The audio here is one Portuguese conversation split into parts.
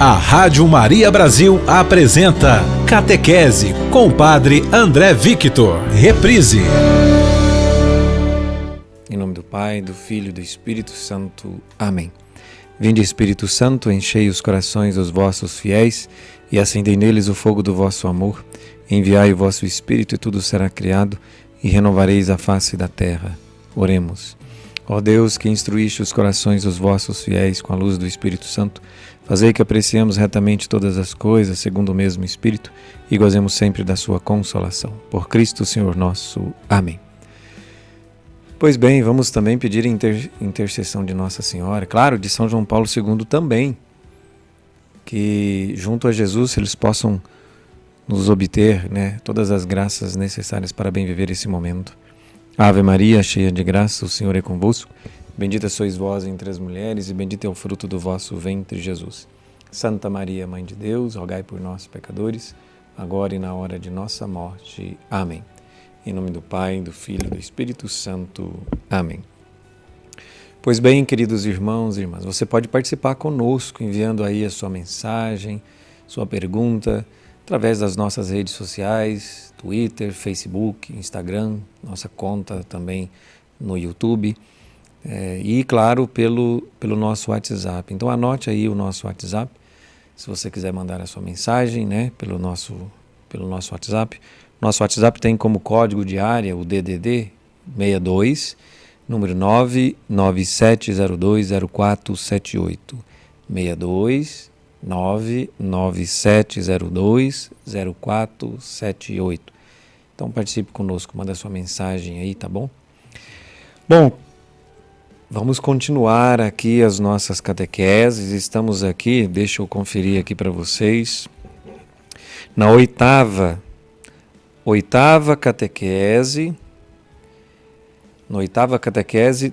A Rádio Maria Brasil apresenta Catequese com o Padre André Victor. Reprise. Em nome do Pai, do Filho e do Espírito Santo. Amém. Vinde, Espírito Santo, enchei os corações dos vossos fiéis e acendei neles o fogo do vosso amor. Enviai o vosso Espírito e tudo será criado e renovareis a face da terra. Oremos. Ó Deus, que instruíste os corações dos vossos fiéis com a luz do Espírito Santo, fazei que apreciemos retamente todas as coisas segundo o mesmo Espírito e gozemos sempre da sua consolação. Por Cristo Senhor nosso. Amém. Pois bem, vamos também pedir intercessão de Nossa Senhora, claro, de São João Paulo II também, que junto a Jesus eles possam nos obter, todas as graças necessárias para bem viver esse momento. Ave Maria, cheia de graça, o Senhor é convosco. Bendita sois vós entre as mulheres e bendito é o fruto do vosso ventre, Jesus. Santa Maria, Mãe de Deus, rogai por nós, pecadores, agora e na hora de nossa morte. Amém. Em nome do Pai, do Filho e do Espírito Santo. Amém. Pois bem, queridos irmãos e irmãs, você pode participar conosco enviando aí a sua mensagem, sua pergunta, através das nossas redes sociais, Twitter, Facebook, Instagram, nossa conta também no YouTube e, claro, pelo nosso WhatsApp. Então anote aí o nosso WhatsApp, se você quiser mandar a sua mensagem pelo nosso WhatsApp. Nosso WhatsApp tem como código de área o DDD 62, número 997020478. 997020478. Então participe conosco, manda sua mensagem aí, tá bom? Bom, vamos continuar aqui as nossas catequeses. Estamos aqui, deixa eu conferir aqui para vocês, na oitava catequese,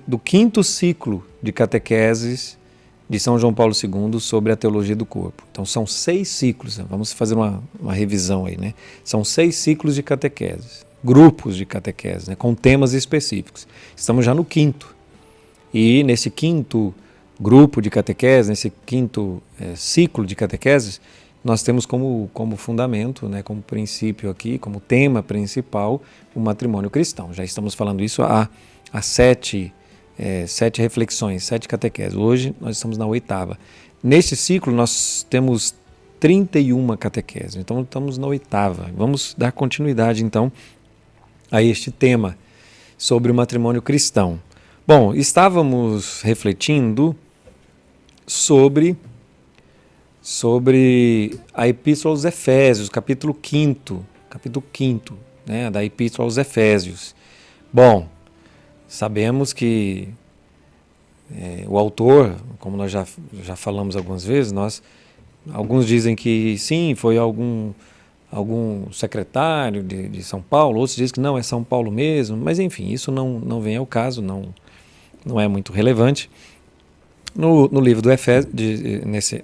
do quinto ciclo de catequeses de São João Paulo II sobre a teologia do corpo. Então são 6 ciclos, vamos fazer uma revisão aí, São 6 ciclos de catequeses, grupos de catequeses, com temas específicos. Estamos já no quinto. E nesse quinto grupo de catequeses, nesse quinto ciclo de catequeses, nós temos como fundamento, como princípio aqui, como tema principal, o matrimônio cristão. Já estamos falando isso há 7 reflexões, 7 catequeses. Hoje nós estamos na 8ª. Neste ciclo nós temos 31 catequeses, então estamos na 8ª. Vamos dar continuidade então a este tema sobre o matrimônio cristão. Bom, estávamos refletindo sobre a Epístola aos Efésios, capítulo 5, da Epístola aos Efésios. Bom, sabemos que o autor, como nós já falamos algumas vezes, alguns dizem que sim, foi algum secretário de São Paulo, outros dizem que não, é São Paulo mesmo, mas enfim, isso não vem ao caso, não é muito relevante. No livro do Efésios,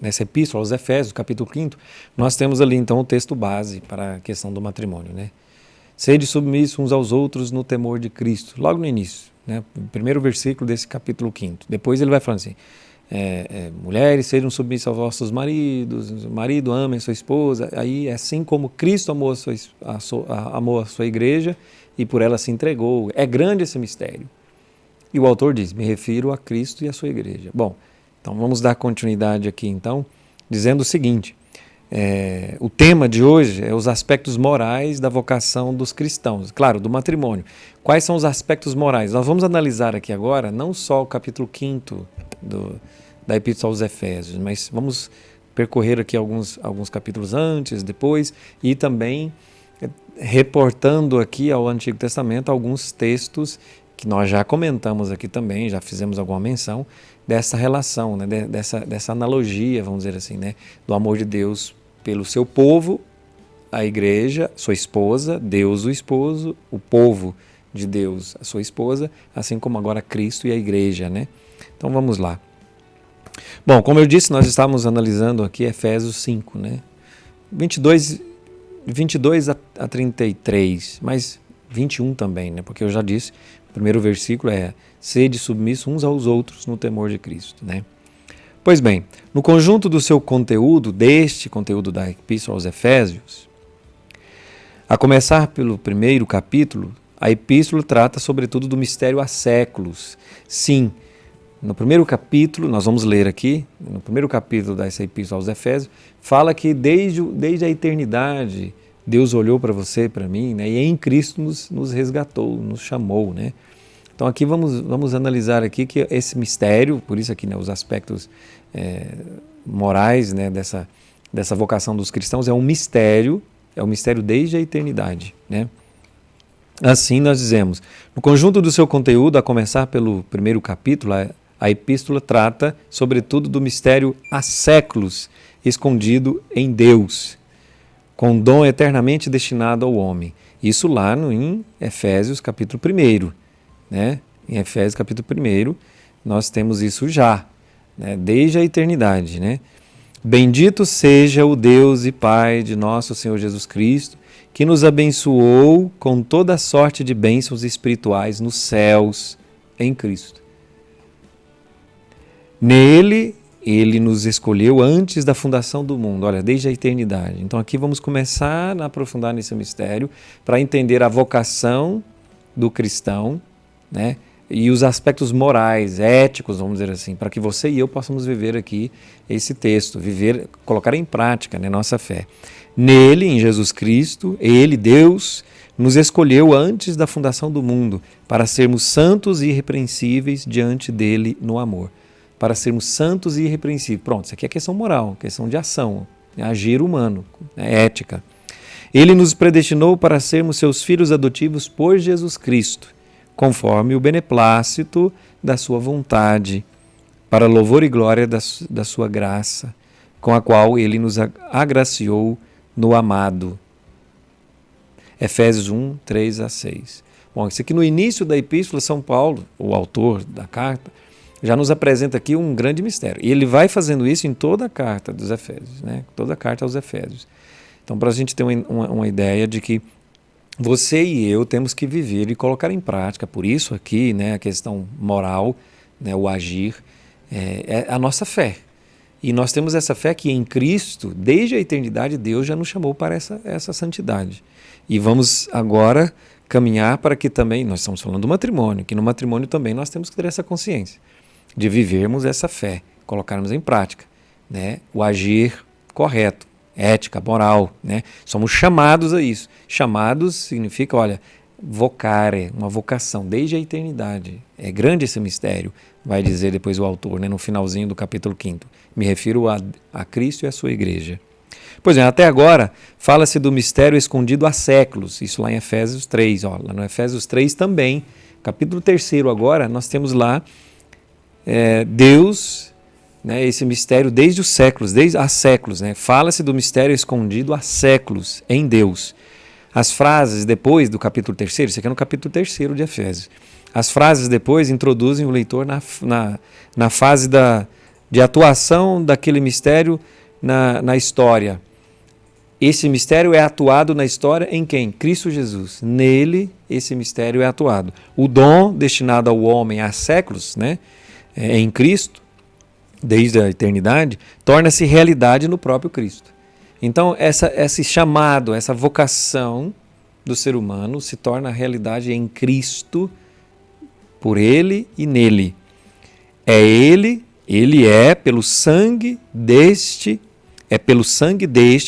nessa Epístola aos Efésios, capítulo 5, nós temos ali então o texto base para a questão do matrimônio. Sede submissos uns aos outros no temor de Cristo, logo no início, o primeiro versículo desse capítulo 5. Depois ele vai falando assim, mulheres sejam submissas aos vossos maridos, o marido ame a sua esposa, aí assim como Cristo amou a sua igreja e por ela se entregou. É grande esse mistério. E o autor diz, me refiro a Cristo e a sua igreja. Bom, então vamos dar continuidade aqui então, dizendo o seguinte, o tema de hoje é os aspectos morais da vocação dos cristãos, claro, do matrimônio. Quais são os aspectos morais? Nós vamos analisar aqui agora não só o capítulo 5 da Epístola aos Efésios, mas vamos percorrer aqui alguns capítulos antes, depois, e também reportando aqui ao Antigo Testamento alguns textos que nós já comentamos aqui também, já fizemos alguma menção dessa relação, dessa analogia, vamos dizer assim, do amor de Deus pelo seu povo, a igreja, sua esposa, Deus o esposo, o povo de Deus, a sua esposa, assim como agora Cristo e a igreja, Então vamos lá. Bom, como eu disse, nós estávamos analisando aqui Efésios 5, 22 a 33, mas 21 também, porque eu já disse, o primeiro versículo é sede submissos uns aos outros no temor de Cristo, Pois bem, no conjunto do seu conteúdo, deste conteúdo da Epístola aos Efésios, a começar pelo primeiro capítulo, a Epístola trata sobretudo do mistério há séculos. Sim, no primeiro capítulo, nós vamos ler aqui, no primeiro capítulo dessa Epístola aos Efésios, fala que desde a eternidade Deus olhou para você e para mim, né, e em Cristo nos resgatou, nos chamou, né? Então aqui vamos analisar aqui que esse mistério, por isso aqui, né, os aspectos morais, né, dessa vocação dos cristãos é um mistério desde a eternidade, né? Assim nós dizemos, no conjunto do seu conteúdo, a começar pelo primeiro capítulo, a epístola trata sobretudo do mistério há séculos escondido em Deus, com dom eternamente destinado ao homem. Isso lá em Efésios capítulo 1, né? Em Efésios capítulo 1 nós temos isso já, né? Desde a eternidade, né? Bendito seja o Deus e Pai de nosso Senhor Jesus Cristo, que nos abençoou com toda a sorte de bênçãos espirituais nos céus em Cristo. Nele, Ele nos escolheu antes da fundação do mundo, olha, desde a eternidade. Então aqui vamos começar a aprofundar nesse mistério para entender a vocação do cristão, né? E os aspectos morais, éticos, vamos dizer assim, para que você e eu possamos viver aqui esse texto, colocar em prática, né, nossa fé. Nele, em Jesus Cristo, Ele, Deus, nos escolheu antes da fundação do mundo para sermos santos e irrepreensíveis diante dele no amor. Para sermos santos e irrepreensíveis. Pronto, isso aqui é questão moral, questão de ação, agir humano, ética. Ele nos predestinou para sermos seus filhos adotivos por Jesus Cristo, conforme o beneplácito da sua vontade, para louvor e glória da sua graça, com a qual ele nos agraciou no amado. Efésios 1, 3 a 6. Bom, isso aqui no início da epístola, São Paulo, o autor da carta, já nos apresenta aqui um grande mistério. E ele vai fazendo isso em toda a carta dos Efésios, né? Toda a carta aos Efésios. Então, para a gente ter uma ideia de que você e eu temos que viver e colocar em prática, por isso aqui, né, a questão moral, né, o agir, é a nossa fé. E nós temos essa fé que em Cristo, desde a eternidade, Deus já nos chamou para essa santidade. E vamos agora caminhar para que também, nós estamos falando do matrimônio, que no matrimônio também nós temos que ter essa consciência de vivermos essa fé, colocarmos em prática, né, o agir correto. Ética, moral, né? Somos chamados a isso. Chamados significa, olha, vocare, uma vocação, desde a eternidade. É grande esse mistério, vai dizer depois o autor, né, no finalzinho do capítulo 5. Me refiro a Cristo e a sua igreja. Pois é, até agora fala-se do mistério escondido há séculos, isso lá em Efésios 3. Ó, lá no Efésios 3 também, capítulo 3 agora, nós temos lá Deus... né, esse mistério desde os séculos, desde há séculos, né, fala-se do mistério escondido há séculos em Deus. As frases depois do capítulo 3, isso aqui é no capítulo 3 de Efésios, as frases depois introduzem o leitor na fase de atuação daquele mistério na história. Esse mistério é atuado na história em quem? Cristo Jesus. Nele, esse mistério é atuado. O dom destinado ao homem há séculos, né, em Cristo, desde a eternidade, torna-se realidade no próprio Cristo. Então, esse chamado, essa vocação do ser humano se torna realidade em Cristo, por Ele e nele. Ele é pelo sangue deste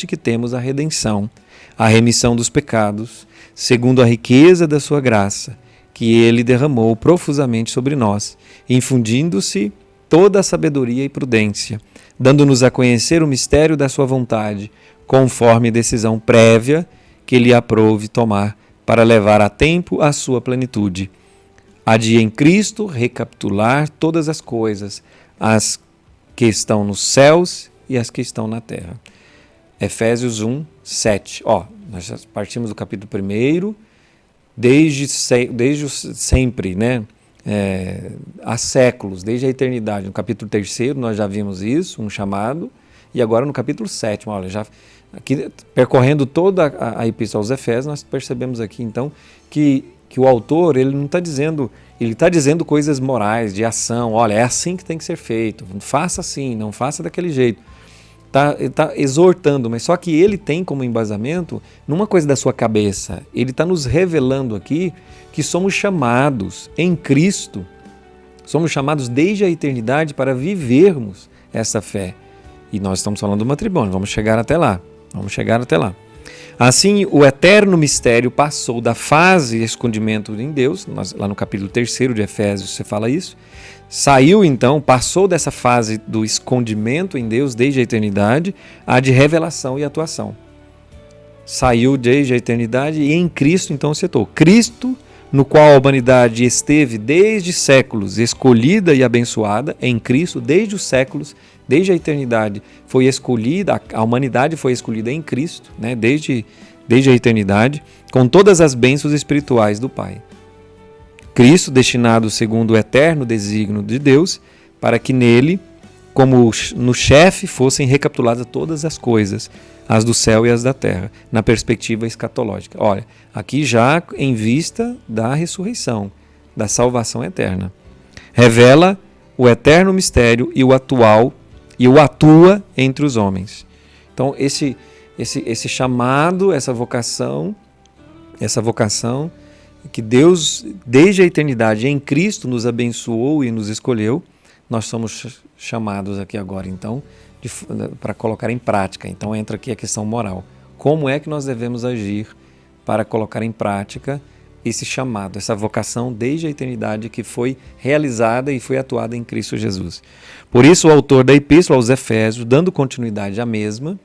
que temos a redenção, a remissão dos pecados, segundo a riqueza da sua graça, que Ele derramou profusamente sobre nós, infundindo-se toda a sabedoria e prudência, dando-nos a conhecer o mistério da sua vontade, conforme decisão prévia que lhe aprouve tomar para levar a tempo a sua plenitude. Há de em Cristo recapitular todas as coisas, as que estão nos céus e as que estão na terra. Efésios 1, 7. Nós já partimos do capítulo 1, desde sempre, né? Há séculos, desde a eternidade. No capítulo 3 nós já vimos isso, um chamado, e agora no capítulo 7, olha, já aqui percorrendo toda a epístola aos Efésios, nós percebemos aqui então que o autor ele não está dizendo Ele está dizendo coisas morais, de ação. Olha, é assim que tem que ser feito. Faça assim, não faça daquele jeito. Ele está exortando, mas só que ele tem como embasamento numa coisa da sua cabeça. Ele está nos revelando aqui que somos chamados em Cristo, somos chamados desde a eternidade para vivermos essa fé. E nós estamos falando do matrimônio, vamos chegar até lá. Assim, o eterno mistério passou da fase escondimento em Deus, lá no capítulo 3 de Efésios você fala isso, saiu então, passou dessa fase do escondimento em Deus desde a eternidade, a de revelação e atuação. Saiu desde a eternidade e em Cristo então setou. Cristo, no qual a humanidade esteve desde séculos escolhida e abençoada, em Cristo, desde os séculos, desde a eternidade, foi escolhida, a humanidade foi escolhida em Cristo, né? desde a eternidade, com todas as bênçãos espirituais do Pai. Cristo destinado segundo o eterno desígnio de Deus, para que nele, como no chefe, fossem recapituladas todas as coisas, as do céu e as da terra, na perspectiva escatológica. Olha, aqui já em vista da ressurreição, da salvação eterna. Revela o eterno mistério e o atua entre os homens. Então, esse chamado, essa vocação que Deus, desde a eternidade, em Cristo, nos abençoou e nos escolheu, nós somos chamados aqui agora, então, para colocar em prática. Então, entra aqui a questão moral. Como é que nós devemos agir para colocar em prática esse chamado, essa vocação desde a eternidade que foi realizada e foi atuada em Cristo Jesus? Por isso, o autor da Epístola aos Efésios, dando continuidade à mesma,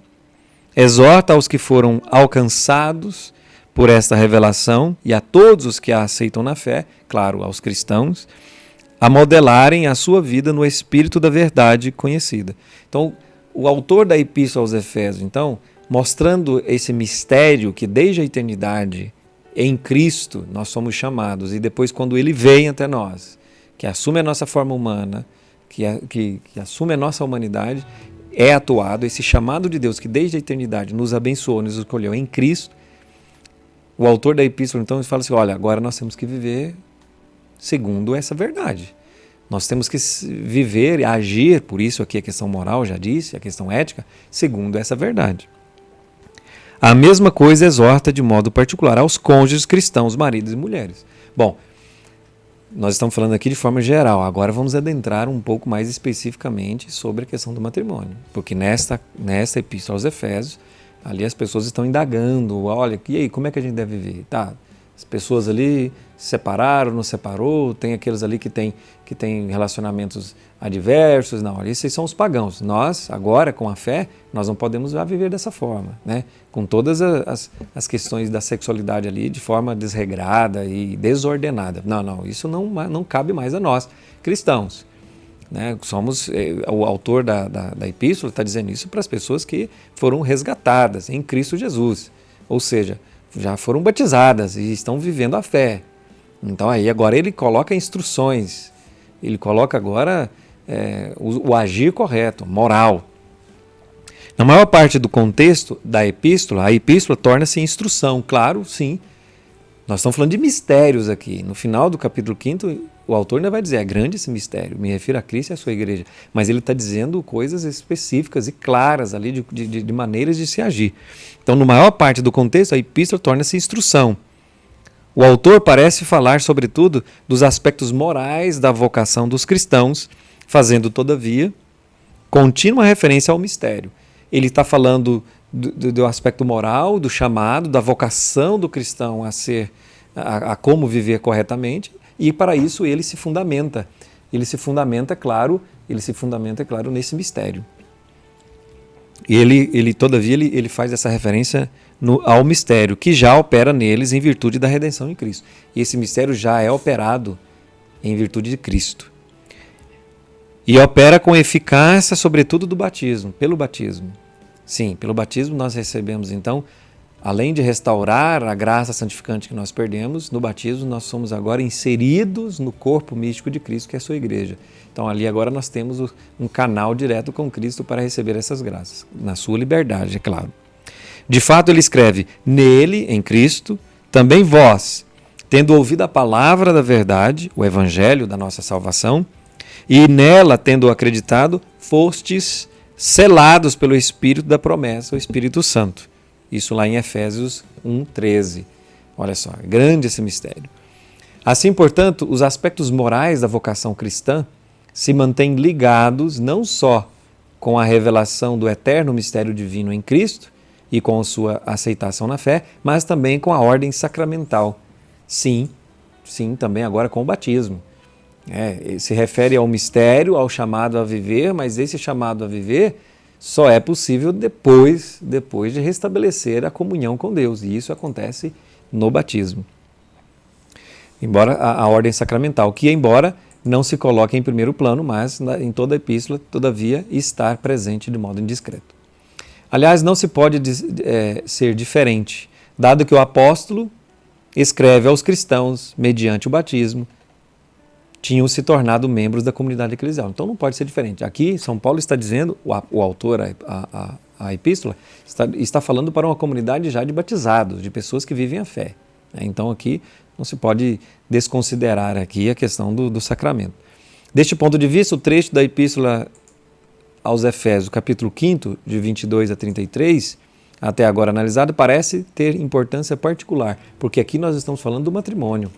exorta aos que foram alcançados por esta revelação e a todos os que a aceitam na fé, claro, aos cristãos, a modelarem a sua vida no espírito da verdade conhecida. Então, o autor da Epístola aos Efésios, então, mostrando esse mistério que desde a eternidade, em Cristo, nós somos chamados, e depois quando ele vem até nós, que assume a nossa forma humana, que assume a nossa humanidade, é atuado, esse chamado de Deus que desde a eternidade nos abençoou, nos escolheu em Cristo. O autor da Epístola, então, fala assim, olha, agora nós temos que viver segundo essa verdade. Nós temos que viver e agir, por isso aqui a questão moral, já disse, a questão ética, segundo essa verdade. A mesma coisa exorta de modo particular aos cônjuges cristãos, maridos e mulheres. Bom, nós estamos falando aqui de forma geral, agora vamos adentrar um pouco mais especificamente sobre a questão do matrimônio, porque nesta Epístola aos Efésios, ali as pessoas estão indagando, olha, e aí, como é que a gente deve viver? Tá, as pessoas ali se separaram, não separou, tem aqueles ali que tem relacionamentos adversos, não, esses são os pagãos. Nós, agora, com a fé, nós não podemos já viver dessa forma, né? Com todas as questões da sexualidade ali, de forma desregrada e desordenada. Não, isso não cabe mais a nós, cristãos. Né? O autor da epístola está dizendo isso para as pessoas que foram resgatadas em Cristo Jesus, ou seja, já foram batizadas e estão vivendo a fé. Então aí agora ele coloca instruções, ele coloca agora o agir correto, moral. Na maior parte do contexto da epístola, a epístola torna-se instrução, claro, sim. Nós estamos falando de mistérios aqui. No final do capítulo 5, o autor ainda vai dizer, é grande esse mistério, me refiro a Cristo e a sua igreja. Mas ele está dizendo coisas específicas e claras ali de maneiras de se agir. Então, na maior parte do contexto, a epístola torna-se instrução. O autor parece falar, sobretudo, dos aspectos morais da vocação dos cristãos, fazendo, todavia, contínua referência ao mistério. Ele está falando do aspecto moral, do chamado, da vocação do cristão a como viver corretamente, e para isso ele se fundamenta. Claro, nesse mistério. E todavia, ele faz essa referência ao mistério, que já opera neles em virtude da redenção em Cristo. E esse mistério já é operado em virtude de Cristo. E opera com eficácia, sobretudo, pelo batismo. Sim, pelo batismo nós recebemos, então, além de restaurar a graça santificante que nós perdemos, no batismo nós somos agora inseridos no corpo místico de Cristo, que é a sua igreja. Então ali agora nós temos um canal direto com Cristo para receber essas graças, na sua liberdade, é claro. De fato ele escreve, nele, em Cristo, também vós, tendo ouvido a palavra da verdade, o evangelho da nossa salvação, e nela, tendo acreditado, fostes selados pelo Espírito da promessa, o Espírito Santo. Isso lá em Efésios 1:13. Olha só, grande esse mistério. Assim, portanto, os aspectos morais da vocação cristã se mantêm ligados não só com a revelação do eterno mistério divino em Cristo e com a sua aceitação na fé, mas também com a ordem sacramental. Sim, também agora com o batismo. Se refere ao mistério, ao chamado a viver, mas esse chamado a viver só é possível depois de restabelecer a comunhão com Deus, e isso acontece no batismo. Embora a ordem sacramental, que embora não se coloque em primeiro plano, mas em toda a epístola, todavia, estar presente de modo indiscreto. Aliás, não se pode ser diferente, dado que o apóstolo escreve aos cristãos, mediante o batismo, tinham se tornado membros da comunidade eclesial. Então não pode ser diferente. Aqui, São Paulo está dizendo, o autor, a epístola, está falando para uma comunidade já de batizados, de pessoas que vivem a fé. Então aqui não se pode desconsiderar aqui a questão do sacramento. Deste ponto de vista, o trecho da epístola aos Efésios, capítulo 5, de 22 a 33, até agora analisado, parece ter importância particular, porque aqui nós estamos falando do matrimônio.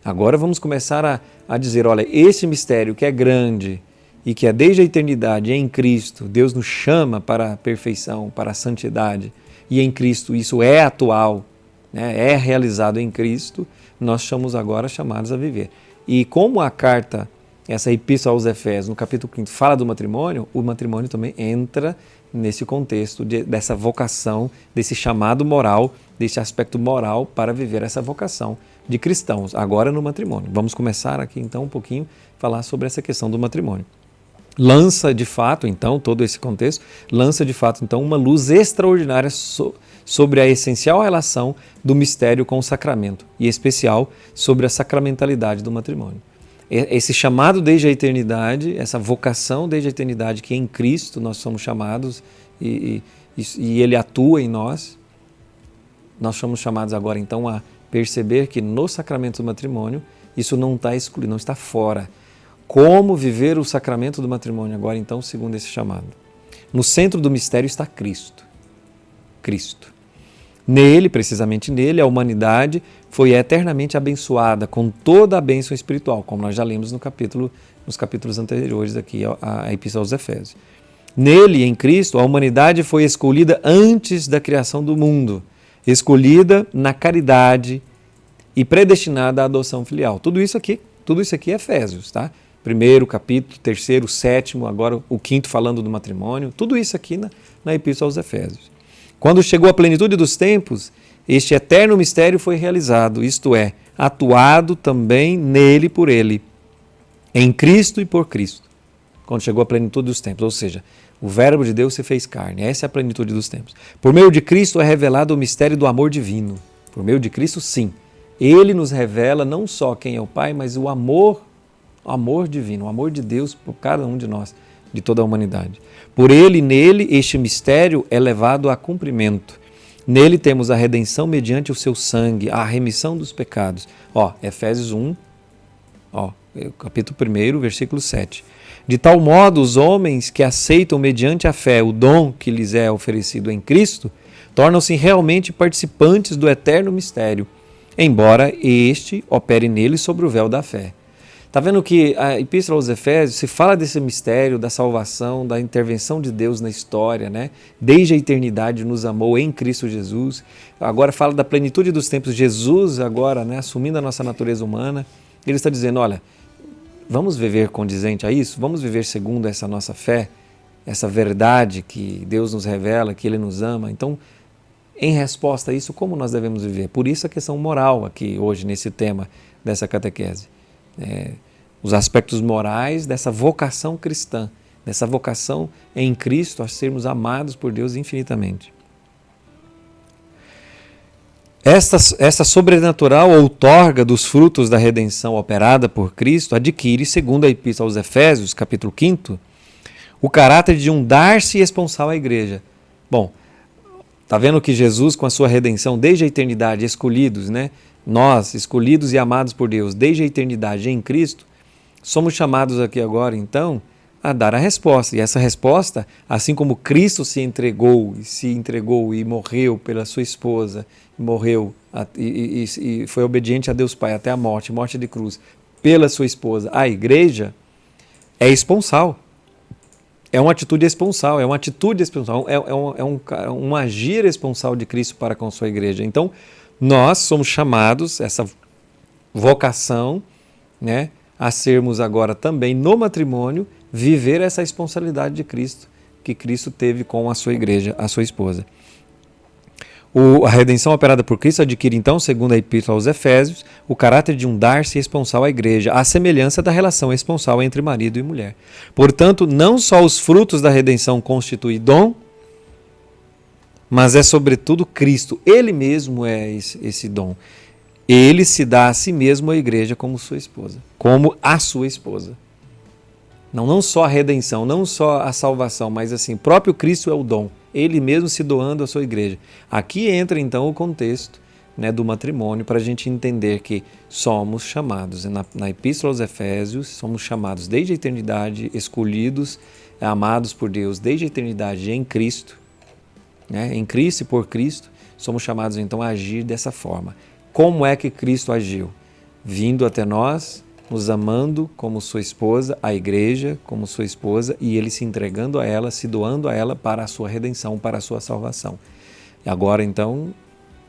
Agora vamos começar a dizer, olha, esse mistério que é grande e que é desde a eternidade em Cristo, Deus nos chama para a perfeição, para a santidade, e em Cristo isso é atual, é realizado em Cristo, nós somos agora chamados a viver. E como a carta, essa epístola aos Efésios, no capítulo 5, fala do matrimônio, o matrimônio também entra nesse contexto dessa vocação, desse chamado moral, desse aspecto moral para viver essa vocação de cristãos, agora no matrimônio. Vamos começar aqui então um pouquinho a falar sobre essa questão do matrimônio. Lança de fato então, todo esse contexto, lança de fato então uma luz extraordinária sobre a essencial relação do mistério com o sacramento, e em especial sobre a sacramentalidade do matrimônio. Esse chamado desde a eternidade, essa vocação desde a eternidade que em Cristo nós somos chamados e Ele atua em nós, nós somos chamados agora então a perceber que no sacramento do matrimônio isso não está excluído, não está fora. Como viver o sacramento do matrimônio agora então, segundo esse chamado? No centro do mistério está Cristo. Cristo. Nele, precisamente nele, a humanidade foi eternamente abençoada com toda a bênção espiritual, como nós já lemos nos capítulos anteriores aqui à Epístola aos Efésios. Nele, em Cristo, a humanidade foi escolhida antes da criação do mundo, escolhida na caridade e predestinada à adoção filial. Tudo isso aqui é Efésios, tá? Primeiro capítulo, terceiro, sétimo, agora o quinto falando do matrimônio, tudo isso aqui na Epístola aos Efésios. Quando chegou a plenitude dos tempos, este eterno mistério foi realizado, isto é, atuado também nele por ele, em Cristo e por Cristo. Quando chegou a plenitude dos tempos, ou seja, o Verbo de Deus se fez carne, essa é a plenitude dos tempos. Por meio de Cristo é revelado o mistério do amor divino. Por meio de Cristo, sim. Ele nos revela não só quem é o Pai, mas o amor divino, o amor de Deus por cada um de nós, de toda a humanidade. Por ele e nele, este mistério é levado a cumprimento. Nele temos a redenção mediante o seu sangue, a remissão dos pecados. Efésios 1, capítulo 1, versículo 7. De tal modo, os homens que aceitam mediante a fé o dom que lhes é oferecido em Cristo, tornam-se realmente participantes do eterno mistério, embora este opere neles sobre o véu da fé. Está vendo que a Epístola aos Efésios se fala desse mistério da salvação, da intervenção de Deus na história, né? Desde a eternidade nos amou em Cristo Jesus. Agora fala da plenitude dos tempos, Jesus agora, né, assumindo a nossa natureza humana. Ele está dizendo, olha, vamos viver condizente a isso? Vamos viver segundo essa nossa fé, essa verdade que Deus nos revela, que Ele nos ama. Então, em resposta a isso, como nós devemos viver? Por isso a questão moral aqui hoje, nesse tema dessa catequese. Os aspectos morais dessa vocação cristã, dessa vocação em Cristo a sermos amados por Deus infinitamente. Esta sobrenatural outorga dos frutos da redenção operada por Cristo adquire, segundo a Epístola aos Efésios, capítulo 5, o caráter de um dar-se esponsal à igreja. Bom, está vendo que Jesus, com a sua redenção desde a eternidade, escolhidos, né? nós, escolhidos e amados por Deus desde a eternidade em Cristo, somos chamados aqui agora, então, a dar a resposta. E essa resposta, assim como Cristo se entregou e morreu pela sua esposa, morreu e foi obediente a Deus Pai até a morte de cruz, pela sua esposa, a igreja, é esponsal. É uma atitude esponsal, é um agir esponsal de Cristo para com sua igreja. Então, nós somos chamados, essa vocação, né, a sermos agora também no matrimônio, viver essa responsabilidade de Cristo, que Cristo teve com a sua igreja, a sua esposa. A redenção operada por Cristo adquire, então, segundo a Epístola aos Efésios, o caráter de um dar-se esponsal à igreja, à semelhança da relação esponsal entre marido e mulher. Portanto, não só os frutos da redenção constituem dom, mas é sobretudo Cristo. Ele mesmo é esse dom. Ele se dá a si mesmo à igreja como sua esposa, como a sua esposa. Não só a redenção, não só a salvação, mas assim, próprio Cristo é o dom. Ele mesmo se doando à sua igreja. Aqui entra então o contexto, né, do matrimônio, para a gente entender que somos chamados, na Epístola aos Efésios, somos chamados desde a eternidade, escolhidos, amados por Deus desde a eternidade em Cristo, né, em Cristo e por Cristo, somos chamados então a agir dessa forma. Como é que Cristo agiu? Vindo até nós, nos amando como sua esposa, a igreja como sua esposa, e ele se entregando a ela, se doando a ela para a sua redenção, para a sua salvação. E agora, então,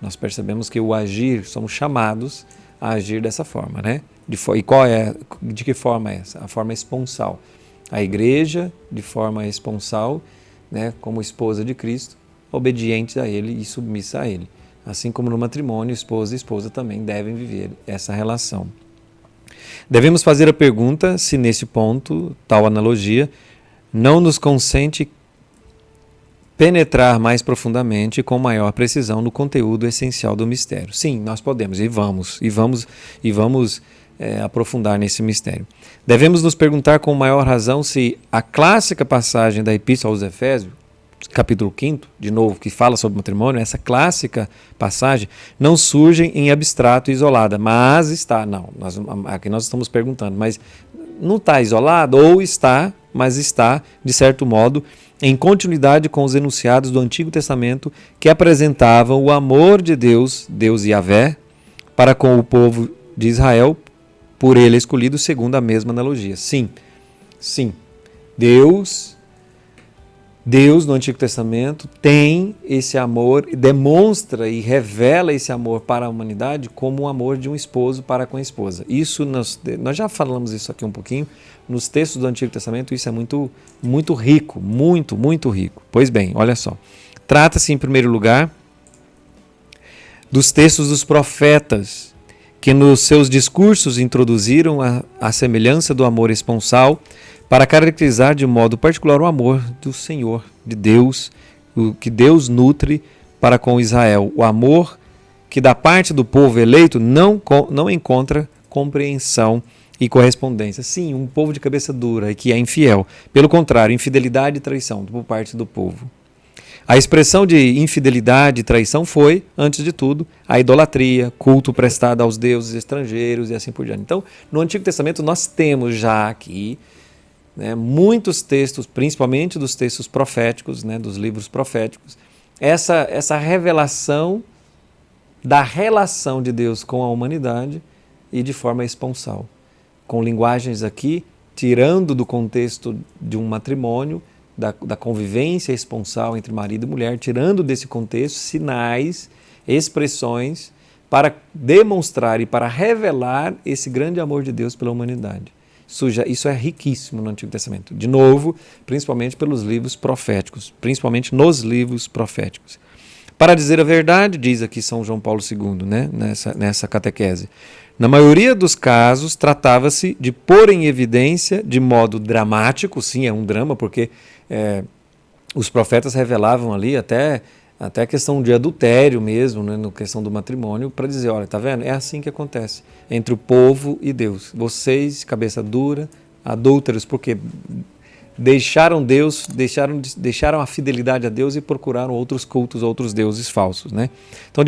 nós percebemos que o agir, somos chamados a agir dessa forma, né? De que forma é essa? A forma esponsal. A igreja, de forma esponsal, né, como esposa de Cristo, obediente a ele e submissa a ele. Assim como no matrimônio, esposa e esposa também devem viver essa relação. Devemos fazer a pergunta se nesse ponto, tal analogia, não nos consente penetrar mais profundamente e com maior precisão no conteúdo essencial do mistério. Sim, nós podemos e vamos aprofundar nesse mistério. Devemos nos perguntar com maior razão se a clássica passagem da Epístola aos Efésios, capítulo 5, de novo, que fala sobre matrimônio, essa clássica passagem não surge em abstrato e isolada, mas está, aqui nós estamos perguntando, mas não está isolado ou está, mas está, de certo modo, em continuidade com os enunciados do Antigo Testamento que apresentavam o amor de Deus Yahvé, para com o povo de Israel, por ele escolhido segundo a mesma analogia. Sim, Deus no Antigo Testamento tem esse amor, demonstra e revela esse amor para a humanidade como o amor de um esposo para com a esposa. Isso nós já falamos isso aqui um pouquinho, nos textos do Antigo Testamento isso é muito rico, muito rico. Pois bem, olha só, trata-se em primeiro lugar dos textos dos profetas, que nos seus discursos introduziram a semelhança do amor esponsal, para caracterizar de modo particular o amor do Senhor, de Deus, o que Deus nutre para com Israel. O amor que da parte do povo eleito não encontra compreensão e correspondência. Sim, um povo de cabeça dura e que é infiel. Pelo contrário, infidelidade e traição por parte do povo. A expressão de infidelidade e traição foi, antes de tudo, a idolatria, culto prestado aos deuses estrangeiros e assim por diante. Então, no Antigo Testamento nós temos já aqui muitos textos, principalmente dos textos proféticos, dos livros proféticos, essa revelação da relação de Deus com a humanidade e de forma esponsal, com linguagens aqui, tirando do contexto de um matrimônio, da convivência esponsal entre marido e mulher, tirando desse contexto sinais, expressões para demonstrar e para revelar esse grande amor de Deus pela humanidade. Isso é riquíssimo no Antigo Testamento. De novo, principalmente pelos livros proféticos, principalmente nos livros proféticos. Para dizer a verdade, diz aqui São João Paulo II, nessa catequese, na maioria dos casos tratava-se de pôr em evidência de modo dramático, sim, é um drama, porque os profetas revelavam ali até a questão de adultério mesmo, na questão do matrimônio, para dizer, olha, tá vendo? É assim que acontece entre o povo e Deus. Vocês, cabeça dura, adúlteros, porque deixaram Deus, deixaram a fidelidade a Deus e procuraram outros cultos, outros deuses falsos, né? Então,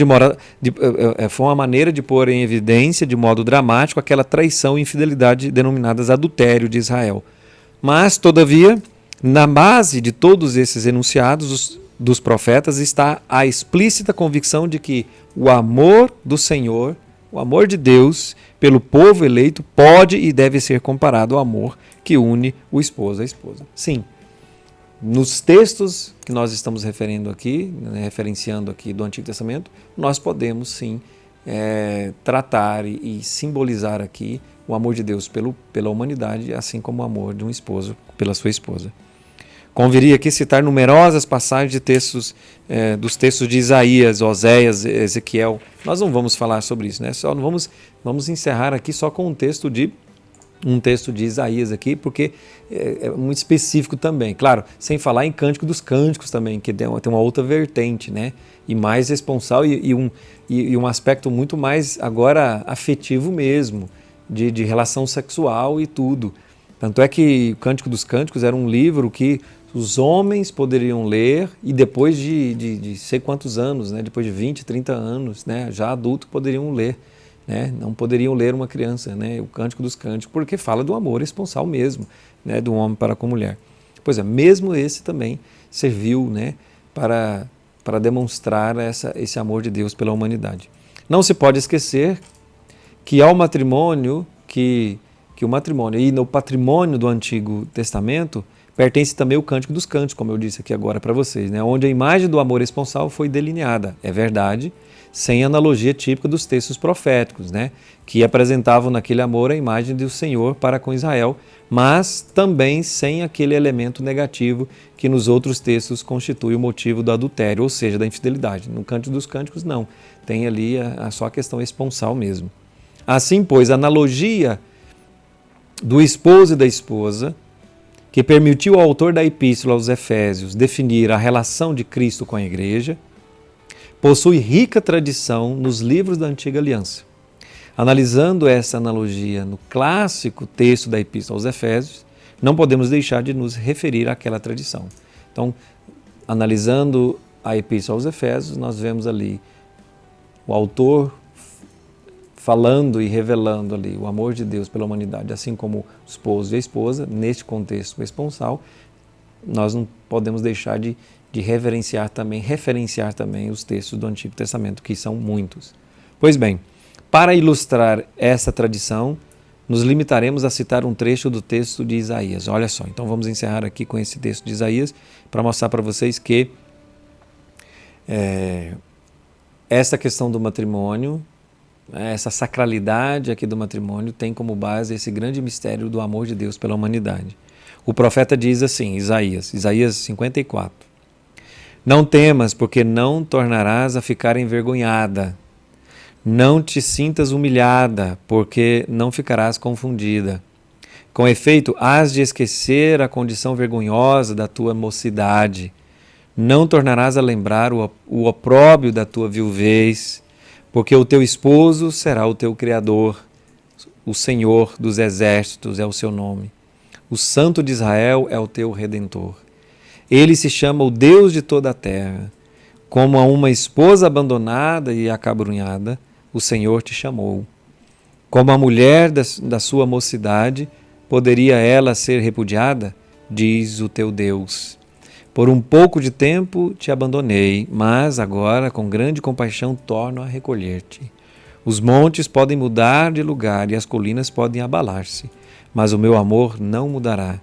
foi uma maneira de pôr em evidência, de modo dramático, aquela traição e infidelidade denominadas adultério de Israel. Mas, todavia, na base de todos esses enunciados dos profetas está a explícita convicção de que o amor do Senhor, o amor de Deus pelo povo eleito pode e deve ser comparado ao amor que une o esposo à esposa. Sim, nos textos que nós estamos referenciando aqui do Antigo Testamento, nós podemos sim tratar e simbolizar aqui o amor de Deus pela humanidade, assim como o amor de um esposo pela sua esposa. Conviria aqui citar numerosas passagens de textos, dos textos de Isaías, Oséias, Ezequiel. Nós não vamos falar sobre isso, né? Vamos encerrar aqui só com um texto de Isaías aqui, porque é muito específico também. Claro, sem falar em Cântico dos Cânticos também, que tem uma outra vertente, né? E mais responsal e um aspecto muito mais agora afetivo mesmo, de relação sexual e tudo. Tanto é que o Cântico dos Cânticos era um livro que os homens poderiam ler e depois de sei quantos anos, né? Depois de 20, 30 anos, né? Já adultos poderiam ler. Né? Não poderiam ler uma criança, né? O Cântico dos Cânticos, porque fala do amor esponsal mesmo, né? Do homem para com a mulher. Pois é, mesmo esse também serviu, né? para demonstrar esse amor de Deus pela humanidade. Não se pode esquecer que ao matrimônio, que o matrimônio e no patrimônio do Antigo Testamento pertence também o Cântico dos Cânticos, como eu disse aqui agora para vocês, né? Onde a imagem do amor esponsal foi delineada, é verdade, sem analogia típica dos textos proféticos, né? Que apresentavam naquele amor a imagem do Senhor para com Israel, mas também sem aquele elemento negativo que nos outros textos constitui o motivo do adultério, ou seja, da infidelidade. No Cântico dos Cânticos não, tem ali só a questão esponsal mesmo. Assim, pois, a analogia do esposo e da esposa, que permitiu ao autor da Epístola aos Efésios definir a relação de Cristo com a Igreja, possui rica tradição nos livros da Antiga Aliança. Analisando essa analogia no clássico texto da Epístola aos Efésios, não podemos deixar de nos referir àquela tradição. Então, analisando a Epístola aos Efésios, nós vemos ali o autor falando e revelando ali o amor de Deus pela humanidade, assim como o esposo e a esposa, neste contexto esponsal, nós não podemos deixar de referenciar também os textos do Antigo Testamento, que são muitos. Pois bem, para ilustrar essa tradição, nos limitaremos a citar um trecho do texto de Isaías. Olha só, então vamos encerrar aqui com esse texto de Isaías para mostrar para vocês que essa questão do matrimônio, essa sacralidade aqui do matrimônio tem como base esse grande mistério do amor de Deus pela humanidade. O profeta diz assim, Isaías 54, não temas, porque não tornarás a ficar envergonhada. Não te sintas humilhada, porque não ficarás confundida. Com efeito, hás de esquecer a condição vergonhosa da tua mocidade. Não tornarás a lembrar o opróbrio da tua viuvez, porque o teu esposo será o teu Criador. O Senhor dos Exércitos é o seu nome. O Santo de Israel é o teu Redentor. Ele se chama o Deus de toda a terra. Como a uma esposa abandonada e acabrunhada, o Senhor te chamou. Como a mulher da sua mocidade, poderia ela ser repudiada? Diz o teu Deus. Por um pouco de tempo te abandonei, mas agora, com grande compaixão, torno a recolher-te. Os montes podem mudar de lugar e as colinas podem abalar-se, mas o meu amor não mudará.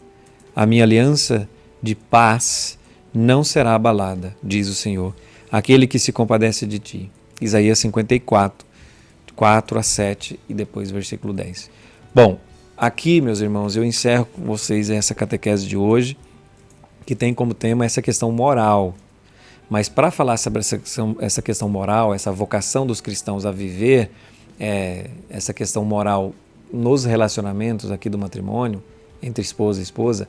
A minha aliança de paz não será abalada, diz o Senhor, aquele que se compadece de ti. Isaías 54, 4 a 7 e depois versículo 10. Bom, aqui, meus irmãos, eu encerro com vocês essa catequese de hoje, que tem como tema essa questão moral. Mas para falar sobre essa questão moral, essa vocação dos cristãos a viver essa questão moral nos relacionamentos aqui do matrimônio, entre esposa e esposa,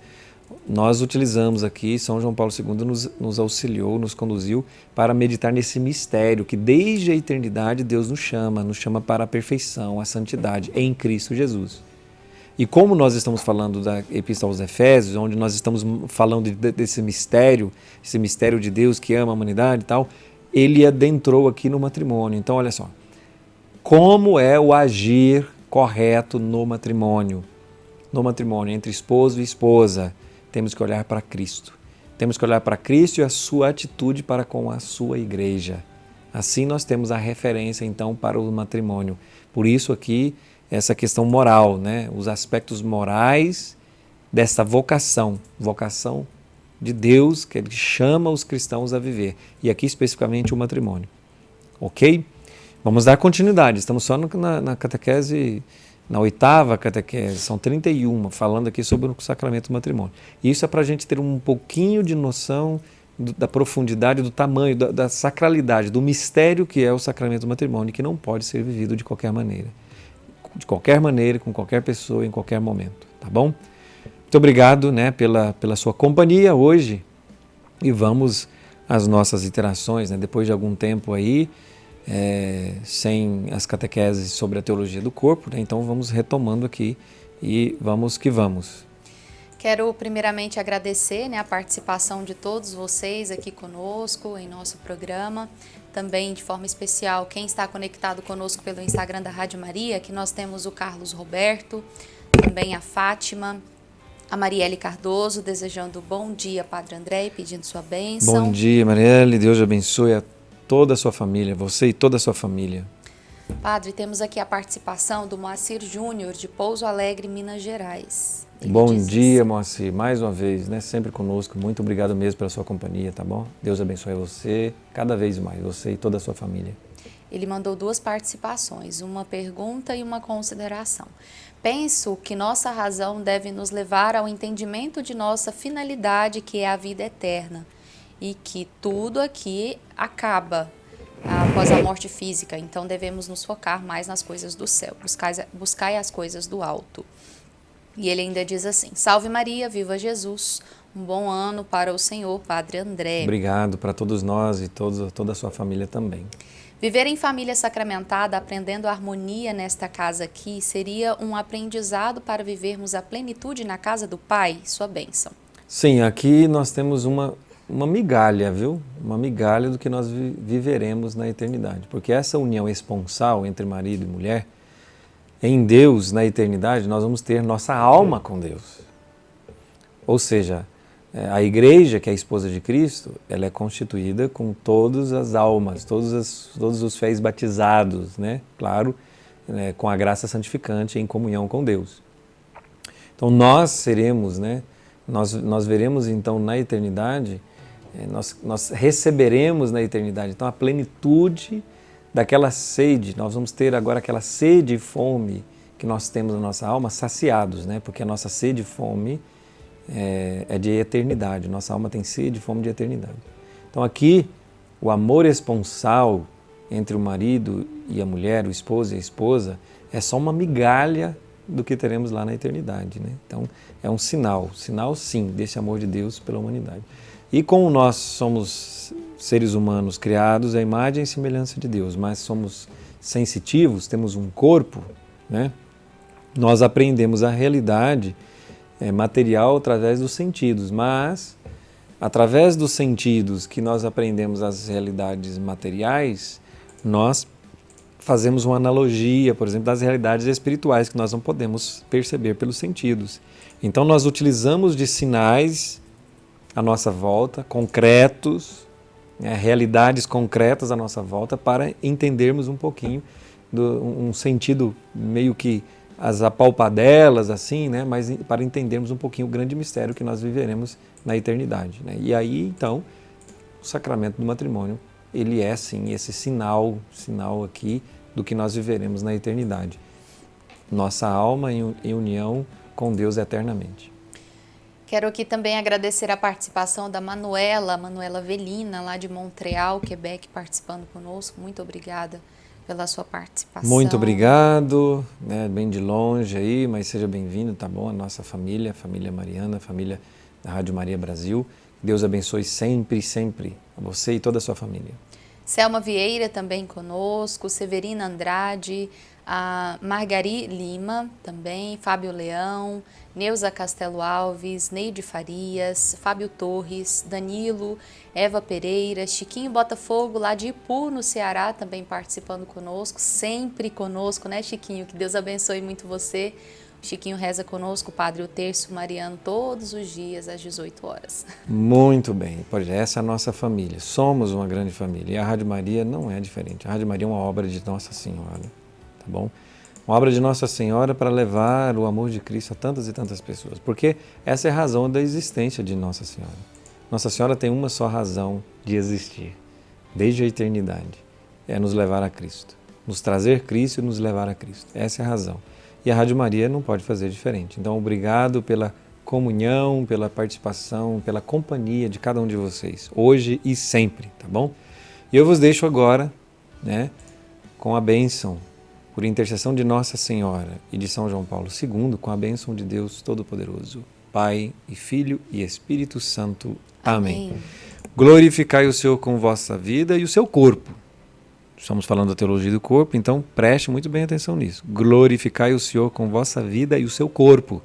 nós utilizamos aqui, São João Paulo II nos auxiliou, nos conduziu para meditar nesse mistério que desde a eternidade Deus nos chama para a perfeição, a santidade em Cristo Jesus. E como nós estamos falando da Epístola aos Efésios, onde nós estamos falando desse mistério, esse mistério de Deus que ama a humanidade e tal, ele adentrou aqui no matrimônio. Então, olha só, como é o agir correto no matrimônio? No matrimônio, entre esposo e esposa, temos que olhar para Cristo. Temos que olhar para Cristo e a sua atitude para com a sua igreja. Assim nós temos a referência, então, para o matrimônio. Por isso aqui, essa questão moral, né? Os aspectos morais dessa vocação de Deus, que Ele chama os cristãos a viver. E aqui especificamente o matrimônio. Ok? Vamos dar continuidade. Estamos só na catequese, na 8ª catequese, são 31, falando aqui sobre o sacramento do matrimônio. E isso é para a gente ter um pouquinho de noção da profundidade, do tamanho, da sacralidade, do mistério que é o sacramento do matrimônio, que não pode ser vivido de qualquer maneira. De qualquer maneira, com qualquer pessoa, em qualquer momento, tá bom? Muito obrigado, né, pela sua companhia hoje e vamos às nossas interações, né, depois de algum tempo aí, sem as catequeses sobre a teologia do corpo, né, então vamos retomando aqui e vamos que vamos. Quero primeiramente agradecer, né, a participação de todos vocês aqui conosco em nosso programa. Também, de forma especial, quem está conectado conosco pelo Instagram da Rádio Maria, que nós temos o Carlos Roberto, também a Fátima, a Marielle Cardoso, desejando bom dia, Padre André, e pedindo sua bênção. Bom dia, Marielle, Deus abençoe a toda a sua família, você e toda a sua família. Padre, temos aqui a participação do Moacir Júnior, de Pouso Alegre, Minas Gerais. Bom dia, Moacir, mais uma vez, né, sempre conosco, muito obrigado mesmo pela sua companhia, tá bom? Deus abençoe você, cada vez mais, você e toda a sua família. Ele mandou 2 participações, uma pergunta e uma consideração. Penso que nossa razão deve nos levar ao entendimento de nossa finalidade, que é a vida eterna, e que tudo aqui acaba após a morte física, então devemos nos focar mais nas coisas do céu, buscai as coisas do alto. E ele ainda diz assim: Salve Maria, viva Jesus, um bom ano para o Senhor, Padre André. Obrigado para todos nós e toda a sua família também. Viver em família sacramentada, aprendendo a harmonia nesta casa aqui, seria um aprendizado para vivermos a plenitude na casa do Pai? Sua bênção. Sim, aqui nós temos uma migalha, viu? Uma migalha do que nós viveremos na eternidade. Porque essa união esponsal entre marido e mulher, em Deus, na eternidade, nós vamos ter nossa alma com Deus. Ou seja, a igreja, que é a esposa de Cristo, ela é constituída com todas as almas, todos os fiéis batizados, né? Claro, né? Com a graça santificante em comunhão com Deus. Então nós seremos, né? Nós veremos então na eternidade, nós receberemos na eternidade então a plenitude daquela sede. Nós vamos ter agora aquela sede e fome que nós temos na nossa alma saciados, né? Porque a nossa sede e fome é de eternidade. Nossa alma tem sede e fome de eternidade. Então aqui o amor esponsal entre o marido e a mulher, o esposo e a esposa, é só uma migalha do que teremos lá na eternidade, né? Então é um sinal sim desse amor de Deus pela humanidade. E como nós somos seres humanos criados à imagem e semelhança de Deus, mas somos sensitivos, temos um corpo, né? Nós aprendemos a realidade material através dos sentidos, mas através dos sentidos que nós aprendemos as realidades materiais, nós fazemos uma analogia, por exemplo, das realidades espirituais que nós não podemos perceber pelos sentidos. Então nós utilizamos de sinais à nossa volta, concretos, realidades concretas à nossa volta, para entendermos um pouquinho, um sentido meio que as apalpadelas, assim, né? Mas para entendermos um pouquinho o grande mistério que nós viveremos na eternidade, né? E aí, então, o sacramento do matrimônio, ele é, sim, esse sinal aqui do que nós viveremos na eternidade. Nossa alma em união com Deus eternamente. Quero aqui também agradecer a participação da Manuela Velina, lá de Montreal, Quebec, participando conosco. Muito obrigada pela sua participação. Muito obrigado, né, bem de longe aí, mas seja bem-vindo, tá bom? A nossa família, a família Mariana, a família da Rádio Maria Brasil. Deus abençoe sempre, sempre a você e toda a sua família. Selma Vieira também conosco, Severina Andrade, a Margari Lima também, Fábio Leão, Neuza Castelo Alves, Neide Farias, Fábio Torres, Danilo, Eva Pereira, Chiquinho Botafogo lá de Ipu, no Ceará, também participando conosco, sempre conosco, né, Chiquinho? Que Deus abençoe muito você. O Chiquinho reza conosco, o Padre o Terço Mariano, todos os dias às 18 horas. Muito bem, pois é, essa é a nossa família, somos uma grande família e a Rádio Maria não é diferente. A Rádio Maria é uma obra de Nossa Senhora, tá bom? Uma obra de Nossa Senhora para levar o amor de Cristo a tantas e tantas pessoas, porque essa é a razão da existência de Nossa Senhora. Nossa Senhora tem uma só razão de existir, desde a eternidade, é nos levar a Cristo, nos trazer Cristo e nos levar a Cristo, essa é a razão. E a Rádio Maria não pode fazer diferente. Então, obrigado pela comunhão, pela participação, pela companhia de cada um de vocês, hoje e sempre, tá bom? E eu vos deixo agora, né, com a bênção, por intercessão de Nossa Senhora e de São João Paulo II, com a bênção de Deus Todo-Poderoso, Pai e Filho e Espírito Santo. Amém. Glorificai o Senhor com vossa vida e o seu corpo. Estamos falando da teologia do corpo, então preste muito bem atenção nisso. Glorificai o Senhor com vossa vida e o seu corpo.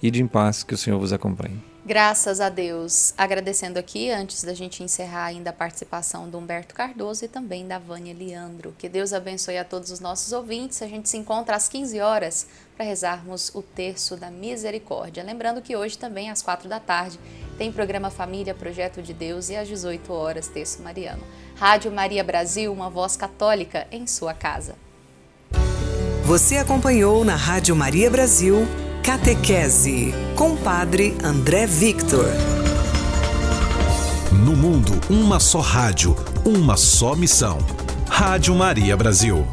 Ide em paz, que o Senhor vos acompanhe. Graças a Deus. Agradecendo aqui, antes da gente encerrar ainda a participação do Humberto Cardoso e também da Vânia Leandro. Que Deus abençoe a todos os nossos ouvintes. A gente se encontra às 15 horas para rezarmos o Terço da Misericórdia. Lembrando que hoje também, às 4 da tarde, tem programa Família, Projeto de Deus e às 18 horas, Terço Mariano. Rádio Maria Brasil, uma voz católica em sua casa. Você acompanhou na Rádio Maria Brasil, Catequese, com o Padre André Victor. No mundo, uma só rádio, uma só missão. Rádio Maria Brasil.